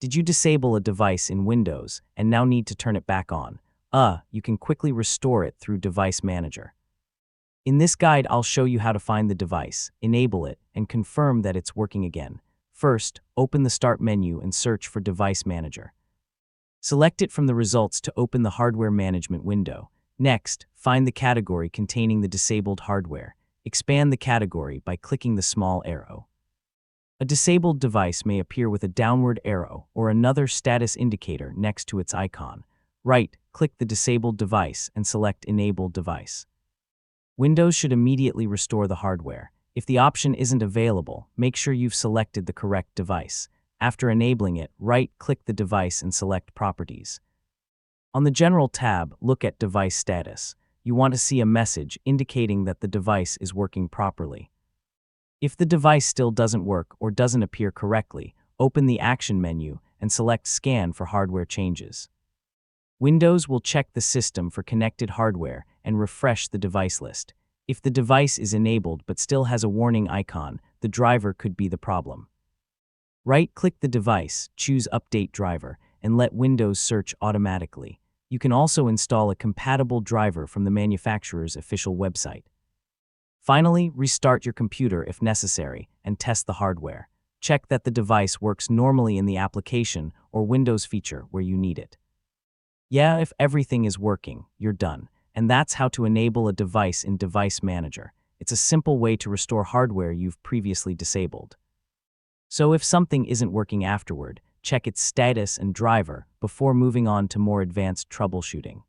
Did you disable a device in Windows and now need to turn it back on? You can quickly restore it through Device Manager. In this guide, I'll show you how to find the device, enable it, and confirm that it's working again. First, open the Start menu and search for Device Manager. Select it from the results to open the Hardware Management window. Next, find the category containing the disabled hardware. Expand the category by clicking the small arrow. A disabled device may appear with a downward arrow or another status indicator next to its icon. Right-click the disabled device and select Enable Device. Windows should immediately restore the hardware. If the option isn't available, make sure you've selected the correct device. After enabling it, right-click the device and select Properties. On the General tab, look at Device Status. You want to see a message indicating that the device is working properly. If the device still doesn't work or doesn't appear correctly, open the Action menu and select Scan for hardware changes. Windows will check the system for connected hardware and refresh the device list. If the device is enabled but still has a warning icon, the driver could be the problem. Right-click the device, choose Update Driver, and let Windows search automatically. You can also install a compatible driver from the manufacturer's official website. Finally, restart your computer if necessary and test the hardware. Check that the device works normally in the application or Windows feature where you need it. If everything is working, you're done. And that's how to enable a device in Device Manager. It's a simple way to restore hardware you've previously disabled. So if something isn't working afterward, check its status and driver before moving on to more advanced troubleshooting.